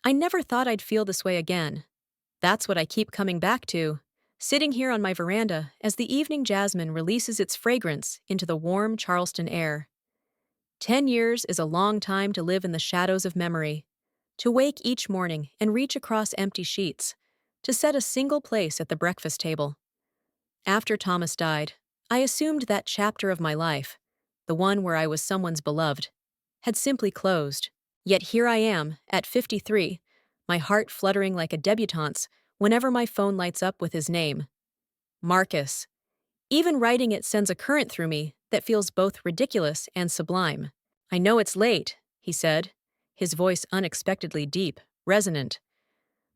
I never thought I'd feel this way again. That's what I keep coming back to, sitting here on my veranda as the evening jasmine releases its fragrance into the warm Charleston air. 10 years is a long time to live in the shadows of memory, to wake each morning and reach across empty sheets, to set a single place at the breakfast table. After Thomas died, I assumed that chapter of my life, the one where I was someone's beloved, had simply closed. Yet here I am, at 53, my heart fluttering like a debutante's whenever my phone lights up with his name. Marcus. Even writing it sends a current through me that feels both ridiculous and sublime. I know it's late, he said, his voice unexpectedly deep, resonant.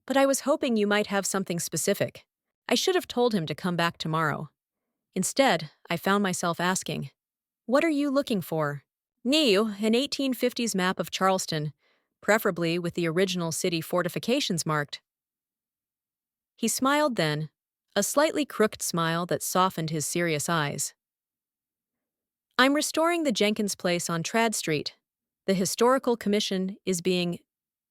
But I was hoping you might have something specific. I should have told him to come back tomorrow. Instead, I found myself asking, "What are you looking for?" New, an 1850s map of Charleston, preferably with the original city fortifications marked. He smiled then, a slightly crooked smile that softened his serious eyes. I'm restoring the Jenkins place on Trad Street. The Historical Commission is being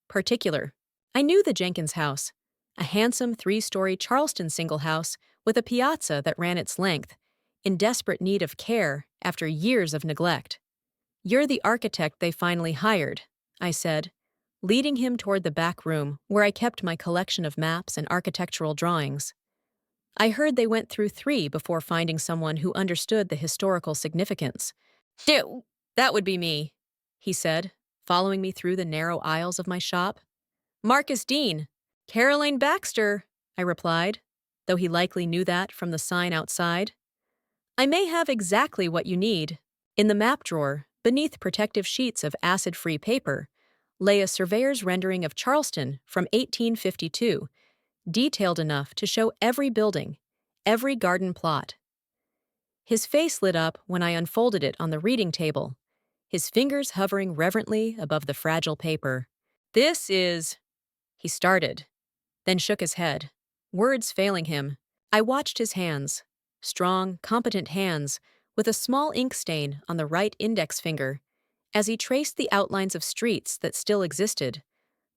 particular. I knew the Jenkins house, a handsome 3-story Charleston single house with a piazza that ran its length, in desperate need of care after years of neglect. You're the architect they finally hired, I said, leading him toward the back room where I kept my collection of maps and architectural drawings. I heard they went through 3 before finding someone who understood the historical significance. That would be me, he said, following me through the narrow aisles of my shop. Marcus Dean. Caroline Baxter, I replied, though he likely knew that from the sign outside. I may have exactly what you need. In the map drawer, beneath protective sheets of acid-free paper, lay a surveyor's rendering of Charleston from 1852, detailed enough to show every building, every garden plot. His face lit up when I unfolded it on the reading table, his fingers hovering reverently above the fragile paper. This is... He started, then shook his head, words failing him. I watched his hands, strong, competent hands, with a small ink stain on the right index finger, as he traced the outlines of streets that still existed,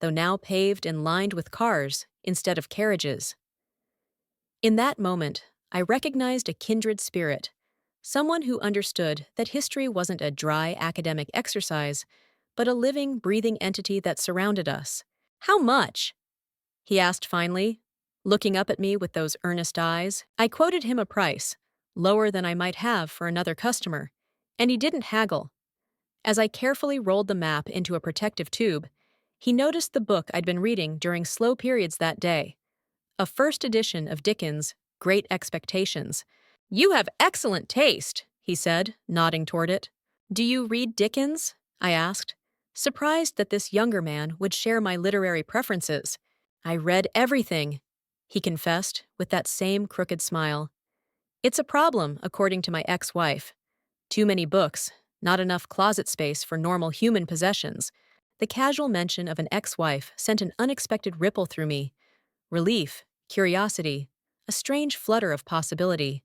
though now paved and lined with cars instead of carriages. In that moment, I recognized a kindred spirit, someone who understood that history wasn't a dry academic exercise, but a living, breathing entity that surrounded us. How much? He asked finally, looking up at me with those earnest eyes. I quoted him a price, lower than I might have for another customer, and he didn't haggle. As I carefully rolled the map into a protective tube, he noticed the book I'd been reading during slow periods that day, a first edition of Dickens' Great Expectations. You have excellent taste, he said, nodding toward it. Do you read Dickens? I asked, surprised that this younger man would share my literary preferences. I read everything, he confessed with that same crooked smile. It's a problem, according to my ex-wife. Too many books, not enough closet space for normal human possessions. The casual mention of an ex-wife sent an unexpected ripple through me. Relief, curiosity, a strange flutter of possibility.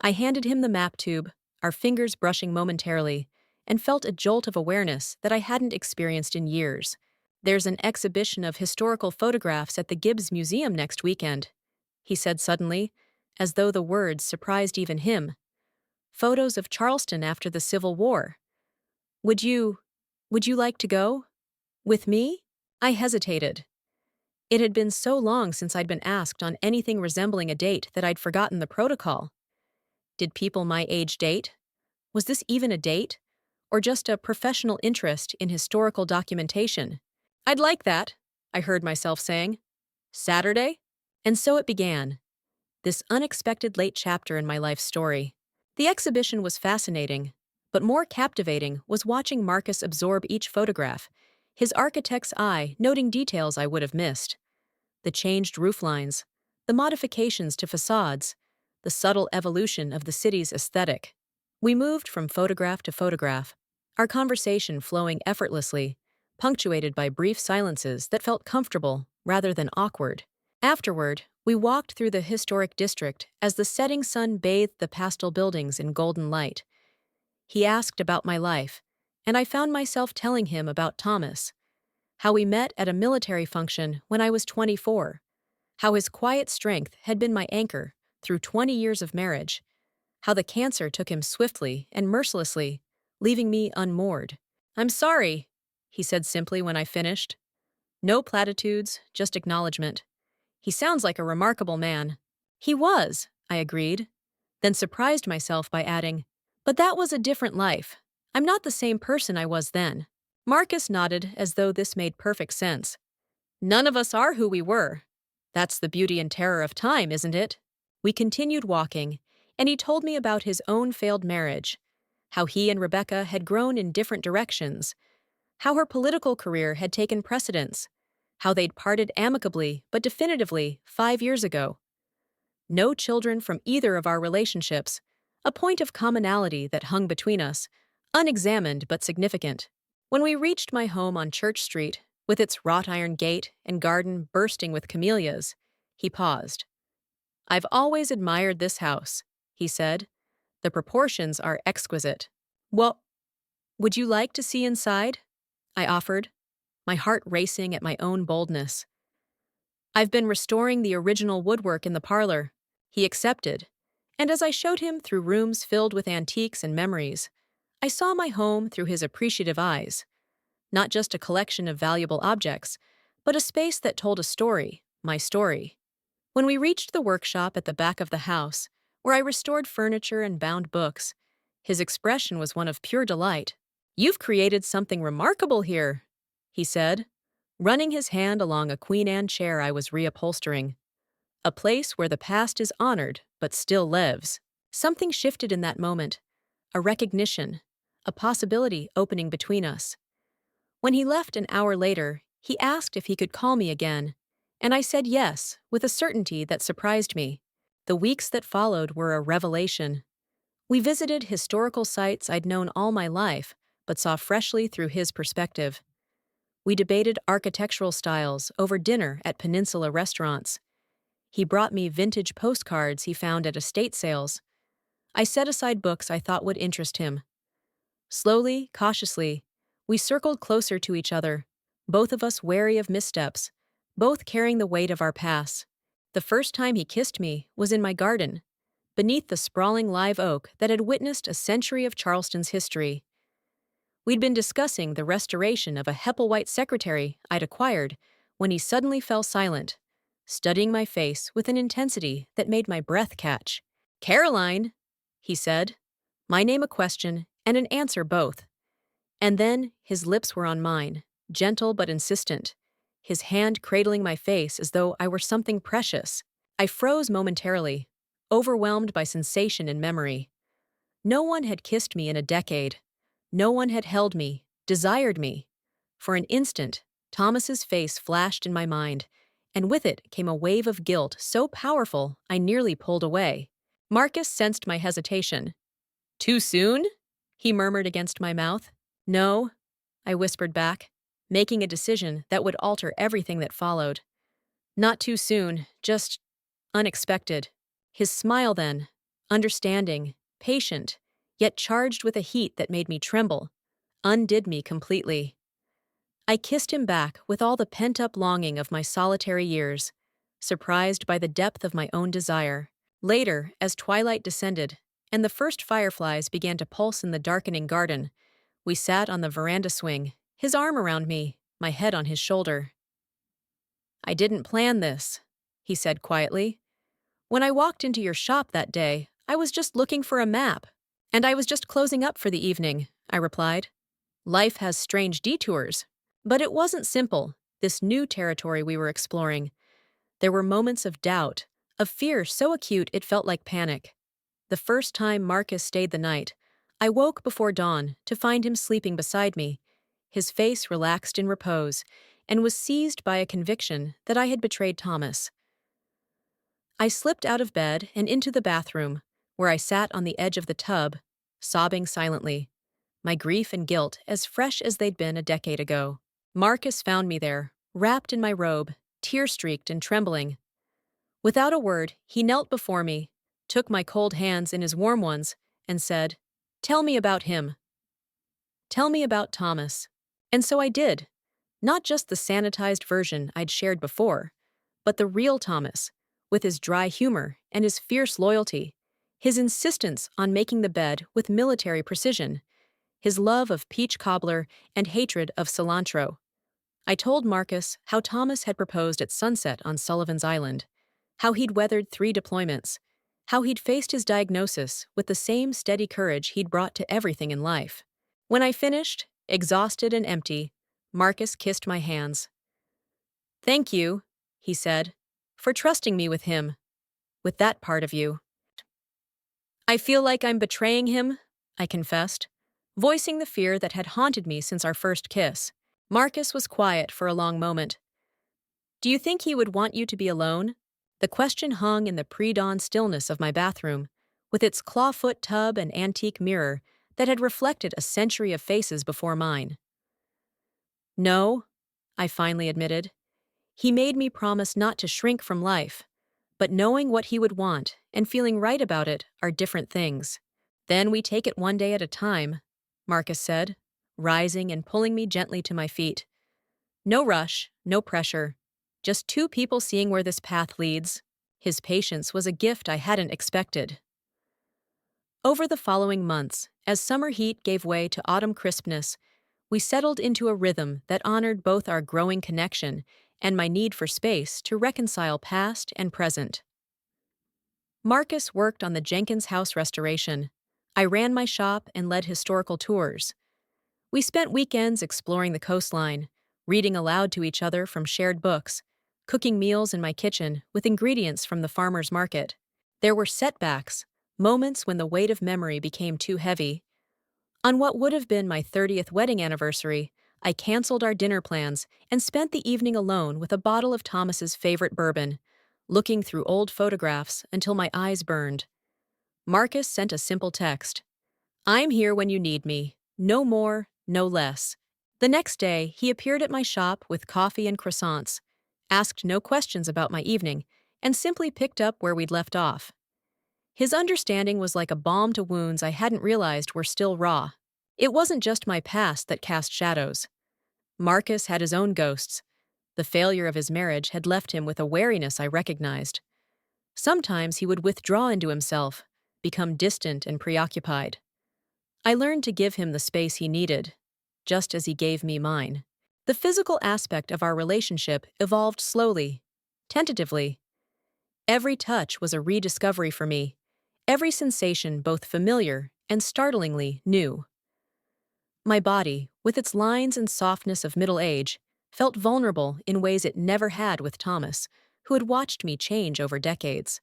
I handed him the map tube, our fingers brushing momentarily, and felt a jolt of awareness that I hadn't experienced in years. There's an exhibition of historical photographs at the Gibbs Museum next weekend, he said suddenly, as though the words surprised even him. Photos of Charleston after the Civil War. Would you like to go? With me? I hesitated. It had been so long since I'd been asked on anything resembling a date that I'd forgotten the protocol. Did people my age date? Was this even a date? Or just a professional interest in historical documentation? I'd like that, I heard myself saying. Saturday? And so it began, this unexpected late chapter in my life story. The exhibition was fascinating, but more captivating was watching Marcus absorb each photograph, his architect's eye noting details I would have missed. The changed rooflines, the modifications to facades, the subtle evolution of the city's aesthetic. We moved from photograph to photograph, our conversation flowing effortlessly, punctuated by brief silences that felt comfortable rather than awkward. Afterward, we walked through the historic district as the setting sun bathed the pastel buildings in golden light. He asked about my life, and I found myself telling him about Thomas. How we met at a military function when I was 24. How his quiet strength had been my anchor through 20 years of marriage. How the cancer took him swiftly and mercilessly, leaving me unmoored. "I'm sorry," he said simply when I finished. No platitudes, just acknowledgement. "He sounds like a remarkable man." "He was," I agreed, then surprised myself by adding, "But that was a different life. I'm not the same person I was then." Marcus nodded as though this made perfect sense. "None of us are who we were. That's the beauty and terror of time, isn't it?" We continued walking, and he told me about his own failed marriage, how he and Rebecca had grown in different directions, how her political career had taken precedence, how they'd parted amicably but definitively 5 years ago. No children from either of our relationships, a point of commonality that hung between us, unexamined but significant. When we reached my home on Church Street, with its wrought iron gate and garden bursting with camellias, he paused. "I've always admired this house," he said. "The proportions are exquisite." "Well, would you like to see inside?" I offered, my heart racing at my own boldness. "I've been restoring the original woodwork in the parlor." He accepted, and as I showed him through rooms filled with antiques and memories, I saw my home through his appreciative eyes. Not just a collection of valuable objects, but a space that told a story, my story. When we reached the workshop at the back of the house, where I restored furniture and bound books, his expression was one of pure delight. "You've created something remarkable here," he said, running his hand along a Queen Anne chair I was reupholstering. "A place where the past is honored but still lives." Something shifted in that moment, a recognition, a possibility opening between us. When he left an hour later, he asked if he could call me again, and I said yes, with a certainty that surprised me. The weeks that followed were a revelation. We visited historical sites I'd known all my life, but saw freshly through his perspective. We debated architectural styles over dinner at peninsula restaurants. He brought me vintage postcards he found at estate sales. I set aside books I thought would interest him. Slowly, cautiously, we circled closer to each other, both of us wary of missteps, both carrying the weight of our past. The first time he kissed me was in my garden, beneath the sprawling live oak that had witnessed a century of Charleston's history. We'd been discussing the restoration of a Hepplewhite secretary I'd acquired when he suddenly fell silent, studying my face with an intensity that made my breath catch. "Caroline," he said, my name a question and an answer both. And then his lips were on mine, gentle but insistent, his hand cradling my face as though I were something precious. I froze momentarily, overwhelmed by sensation and memory. No one had kissed me in a decade. No one had held me, desired me. For an instant, Thomas's face flashed in my mind, and with it came a wave of guilt so powerful I nearly pulled away. Marcus sensed my hesitation. "Too soon?" he murmured against my mouth. "No," I whispered back, making a decision that would alter everything that followed. "Not too soon, just unexpected." His smile then, understanding, patient, yet charged with a heat that made me tremble, undid me completely. I kissed him back with all the pent-up longing of my solitary years, surprised by the depth of my own desire. Later, as twilight descended, and the first fireflies began to pulse in the darkening garden, we sat on the veranda swing, his arm around me, my head on his shoulder. "I didn't plan this," he said quietly. "When I walked into your shop that day, I was just looking for a map. And I was just closing up for the evening," I replied. "Life has strange detours." But it wasn't simple, this new territory we were exploring. There were moments of doubt, of fear so acute it felt like panic. The first time Marcus stayed the night, I woke before dawn to find him sleeping beside me, his face relaxed in repose, and was seized by a conviction that I had betrayed Thomas. I slipped out of bed and into the bathroom, where I sat on the edge of the tub, sobbing silently, my grief and guilt as fresh as they'd been a decade ago. Marcus found me there, wrapped in my robe, tear-streaked and trembling. Without a word, he knelt before me, took my cold hands in his warm ones, and said, "Tell me about him. Tell me about Thomas." And so I did. Not just the sanitized version I'd shared before, but the real Thomas, with his dry humor and his fierce loyalty, his insistence on making the bed with military precision, his love of peach cobbler and hatred of cilantro. I told Marcus how Thomas had proposed at sunset on Sullivan's Island, how he'd weathered 3 deployments, how he'd faced his diagnosis with the same steady courage he'd brought to everything in life. When I finished, exhausted and empty, Marcus kissed my hands. "Thank you," he said, "for trusting me with him, with that part of you." "I feel like I'm betraying him," I confessed, voicing the fear that had haunted me since our first kiss. Marcus was quiet for a long moment. "Do you think he would want you to be alone?" The question hung in the pre-dawn stillness of my bathroom, with its clawfoot tub and antique mirror that had reflected a century of faces before mine. "No," I finally admitted. "He made me promise not to shrink from life, but knowing what he would want and feeling right about it are different things. Then we take it one day at a time," Marcus said, rising and pulling me gently to my feet. "No rush, no pressure, just 2 people seeing where this path leads." His patience was a gift I hadn't expected. Over the following months, as summer heat gave way to autumn crispness, we settled into a rhythm that honored both our growing connection and my need for space to reconcile past and present. Marcus worked on the Jenkins house restoration. I ran my shop and led historical tours. We spent weekends exploring the coastline, reading aloud to each other from shared books, cooking meals in my kitchen with ingredients from the farmer's market. There were setbacks, moments when the weight of memory became too heavy. On what would have been my 30th wedding anniversary, I canceled our dinner plans and spent the evening alone with a bottle of Thomas's favorite bourbon, looking through old photographs until my eyes burned. Marcus sent a simple text. "I'm here when you need me. No more, no less." The next day, he appeared at my shop with coffee and croissants, asked no questions about my evening, and simply picked up where we'd left off. His understanding was like a balm to wounds I hadn't realized were still raw. It wasn't just my past that cast shadows. Marcus had his own ghosts. The failure of his marriage had left him with a wariness I recognized. Sometimes he would withdraw into himself, become distant and preoccupied. I learned to give him the space he needed, just as he gave me mine. The physical aspect of our relationship evolved slowly, tentatively. Every touch was a rediscovery for me, every sensation both familiar and startlingly new. My body, with its lines and softness of middle age, felt vulnerable in ways it never had with Thomas, who had watched me change over decades.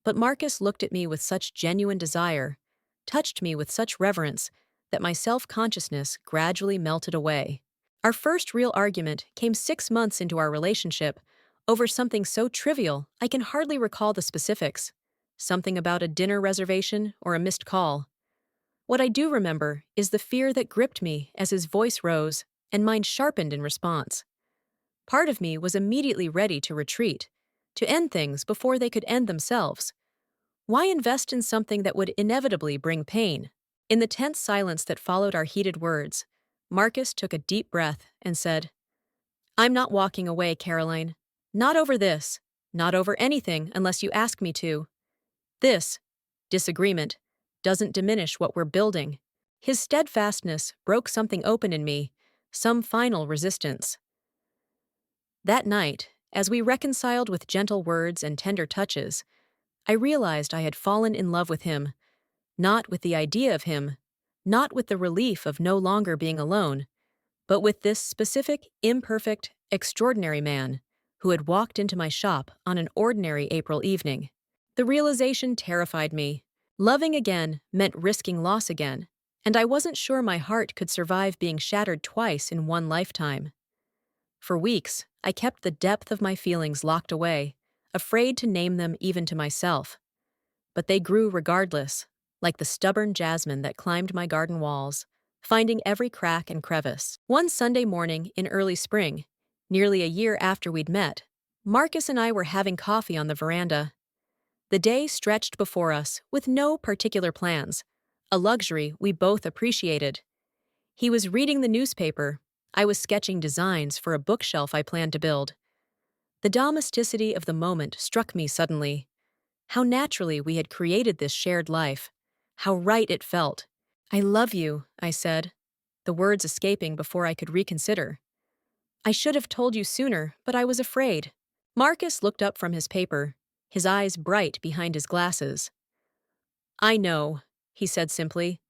But Marcus looked at me with such genuine desire, touched me with such reverence, that my self-consciousness gradually melted away. Our first real argument came 6 months into our relationship, over something so trivial I can hardly recall the specifics. Something about a dinner reservation or a missed call. What I do remember is the fear that gripped me as his voice rose and mine sharpened in response. Part of me was immediately ready to retreat, to end things before they could end themselves. Why invest in something that would inevitably bring pain? In the tense silence that followed our heated words, Marcus took a deep breath and said, "I'm not walking away, Caroline. Not over this. Not over anything unless you ask me to. This disagreement doesn't diminish what we're building." His steadfastness broke something open in me, some final resistance. That night, as we reconciled with gentle words and tender touches, I realized I had fallen in love with him, not with the idea of him, not with the relief of no longer being alone, but with this specific, imperfect, extraordinary man who had walked into my shop on an ordinary April evening. The realization terrified me. Loving again meant risking loss again, and I wasn't sure my heart could survive being shattered twice in one lifetime. For weeks, I kept the depth of my feelings locked away, afraid to name them even to myself. But they grew regardless, like the stubborn jasmine that climbed my garden walls, finding every crack and crevice. One Sunday morning in early spring, nearly a year after we'd met, Marcus and I were having coffee on the veranda. The day stretched before us with no particular plans, a luxury we both appreciated. He was reading the newspaper, I was sketching designs for a bookshelf I planned to build. The domesticity of the moment struck me suddenly. How naturally we had created this shared life. How right it felt. I love you, I said, the words escaping before I could reconsider. I should have told you sooner, but I was afraid. Marcus looked up from his paper, his eyes bright behind his glasses. I know, he said simply.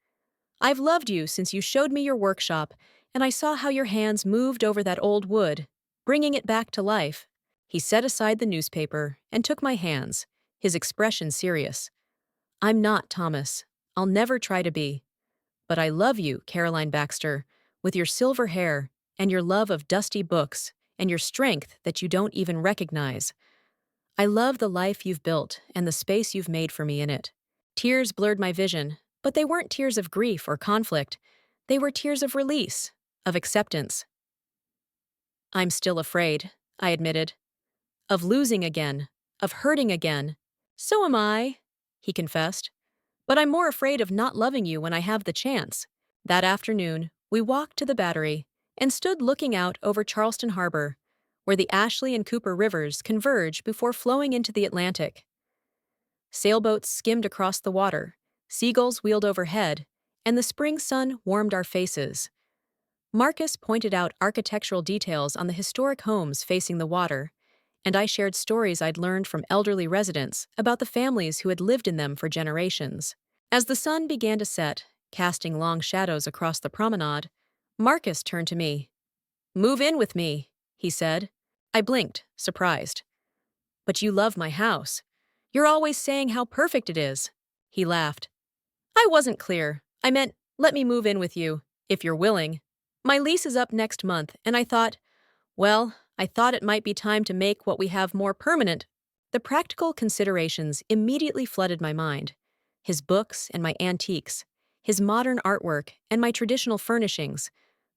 I've loved you since you showed me your workshop, and I saw how your hands moved over that old wood, bringing it back to life. He set aside the newspaper and took my hands, his expression serious. I'm not Thomas. I'll never try to be. But I love you, Caroline Baxter, with your silver hair and your love of dusty books and your strength that you don't even recognize. I love the life you've built and the space you've made for me in it. Tears blurred my vision, but they weren't tears of grief or conflict. They were tears of release, of acceptance. I'm still afraid, I admitted. Of losing again, of hurting again. So am I, he confessed. But I'm more afraid of not loving you when I have the chance. That afternoon, we walked to the Battery and stood looking out over Charleston Harbor, where the Ashley and Cooper rivers converge before flowing into the Atlantic. Sailboats skimmed across the water, seagulls wheeled overhead, and the spring sun warmed our faces. Marcus pointed out architectural details on the historic homes facing the water, and I shared stories I'd learned from elderly residents about the families who had lived in them for generations. As the sun began to set, casting long shadows across the promenade, Marcus turned to me. "Move in with me," he said. I blinked, surprised. "But you love my house. You're always saying how perfect it is." He laughed. "I wasn't clear. I meant, let me move in with you, if you're willing. My lease is up next month, and I thought it might be time to make what we have more permanent." The practical considerations immediately flooded my mind. His books and my antiques, his modern artwork and my traditional furnishings,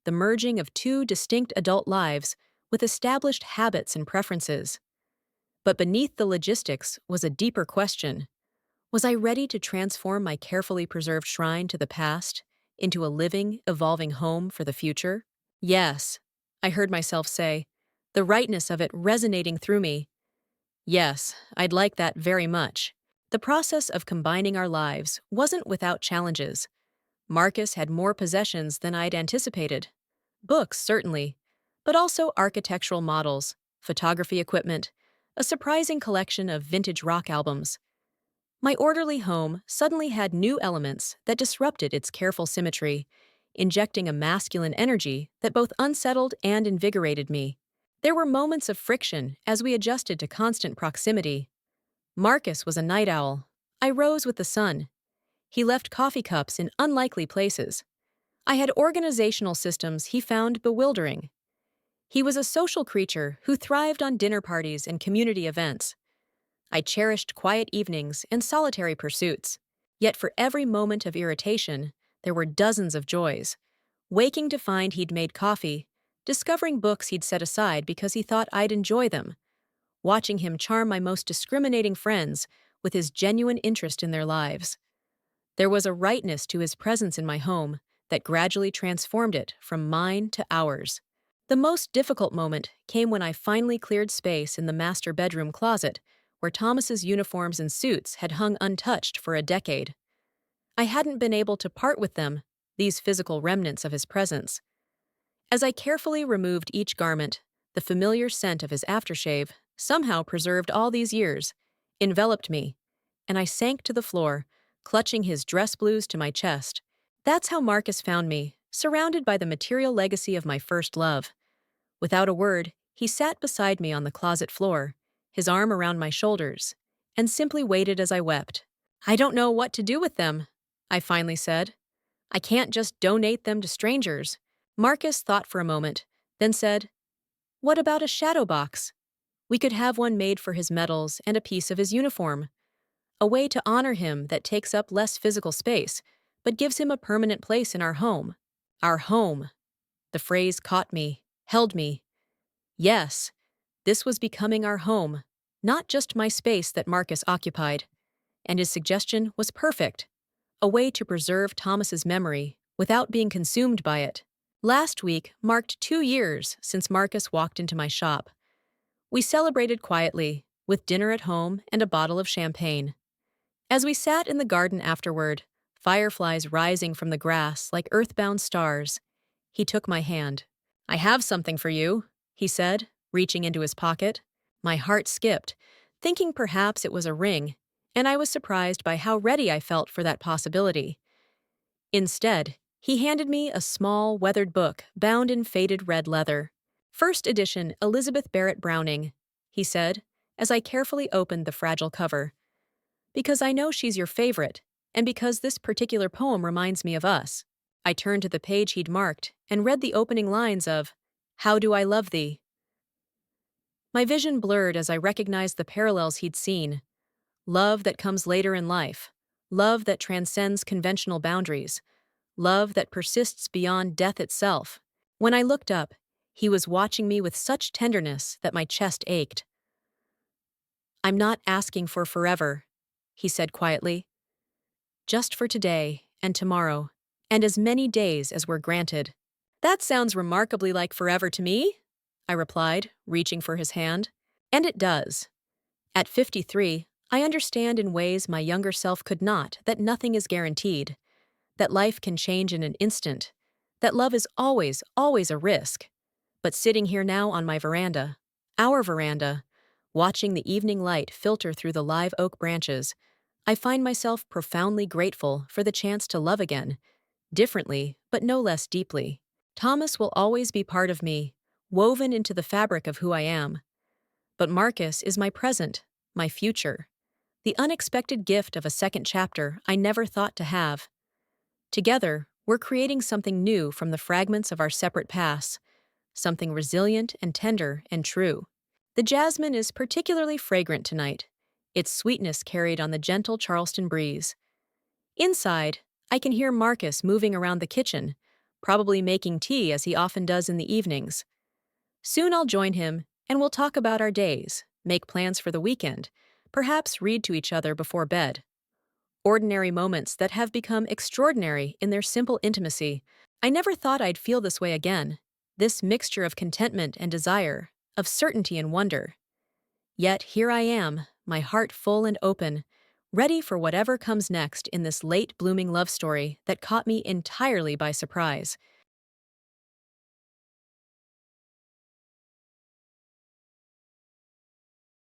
the merging of two distinct adult lives with established habits and preferences. But beneath the logistics was a deeper question. Was I ready to transform my carefully preserved shrine to the past into a living, evolving home for the future? Yes, I heard myself say, the rightness of it resonating through me. Yes, I'd like that very much. The process of combining our lives wasn't without challenges. Marcus had more possessions than I'd anticipated. Books, certainly, but also architectural models, photography equipment, a surprising collection of vintage rock albums. My orderly home suddenly had new elements that disrupted its careful symmetry, injecting a masculine energy that both unsettled and invigorated me. There were moments of friction as we adjusted to constant proximity. Marcus was a night owl. I rose with the sun. He left coffee cups in unlikely places. I had organizational systems he found bewildering. He was a social creature who thrived on dinner parties and community events. I cherished quiet evenings and solitary pursuits. Yet for every moment of irritation, there were dozens of joys. Waking to find he'd made coffee, discovering books he'd set aside because he thought I'd enjoy them, watching him charm my most discriminating friends with his genuine interest in their lives. There was a rightness to his presence in my home that gradually transformed it from mine to ours. The most difficult moment came when I finally cleared space in the master bedroom closet, where Thomas's uniforms and suits had hung untouched for a decade. I hadn't been able to part with them, these physical remnants of his presence. As I carefully removed each garment, the familiar scent of his aftershave, somehow preserved all these years, enveloped me, and I sank to the floor, clutching his dress blues to my chest. That's how Marcus found me, surrounded by the material legacy of my first love. Without a word, he sat beside me on the closet floor, his arm around my shoulders, and simply waited as I wept. "I don't know what to do with them," I finally said. "I can't just donate them to strangers." Marcus thought for a moment, then said, "What about a shadow box? We could have one made for his medals and a piece of his uniform. A way to honor him that takes up less physical space, but gives him a permanent place in our home." Our home. The phrase caught me, held me. Yes, this was becoming our home, not just my space that Marcus occupied. And his suggestion was perfect. A way to preserve Thomas's memory without being consumed by it. Last week marked 2 years since Marcus walked into my shop. We celebrated quietly, with dinner at home and a bottle of champagne. As we sat in the garden afterward, fireflies rising from the grass like earthbound stars, he took my hand. "I have something for you," he said, reaching into his pocket. My heart skipped, thinking perhaps it was a ring, and I was surprised by how ready I felt for that possibility. Instead, he handed me a small, weathered book bound in faded red leather. "First edition Elizabeth Barrett Browning," he said, as I carefully opened the fragile cover. "Because I know she's your favorite, and because this particular poem reminds me of us." I turned to the page he'd marked and read the opening lines of "How Do I Love Thee?" My vision blurred as I recognized the parallels he'd seen. Love that comes later in life. Love that transcends conventional boundaries. Love that persists beyond death itself. When I looked up, he was watching me with such tenderness that my chest ached. "I'm not asking for forever," he said quietly. "Just for today and tomorrow, and as many days as we're granted." "That sounds remarkably like forever to me," I replied, reaching for his hand. And it does. At 53, I understand in ways my younger self could not that nothing is guaranteed, that life can change in an instant, that love is always, always a risk. But sitting here now on my veranda, our veranda, watching the evening light filter through the live oak branches, I find myself profoundly grateful for the chance to love again, differently, but no less deeply. Thomas will always be part of me, woven into the fabric of who I am. But Marcus is my present, my future, the unexpected gift of a second chapter I never thought to have. Together, we're creating something new from the fragments of our separate pasts, something resilient and tender and true. The jasmine is particularly fragrant tonight, its sweetness carried on the gentle Charleston breeze. Inside, I can hear Marcus moving around the kitchen, probably making tea as he often does in the evenings. Soon I'll join him, and we'll talk about our days, make plans for the weekend, perhaps read to each other before bed. Ordinary moments that have become extraordinary in their simple intimacy. I never thought I'd feel this way again, this mixture of contentment and desire, of certainty and wonder. Yet here I am, my heart full and open, ready for whatever comes next in this late-blooming love story that caught me entirely by surprise.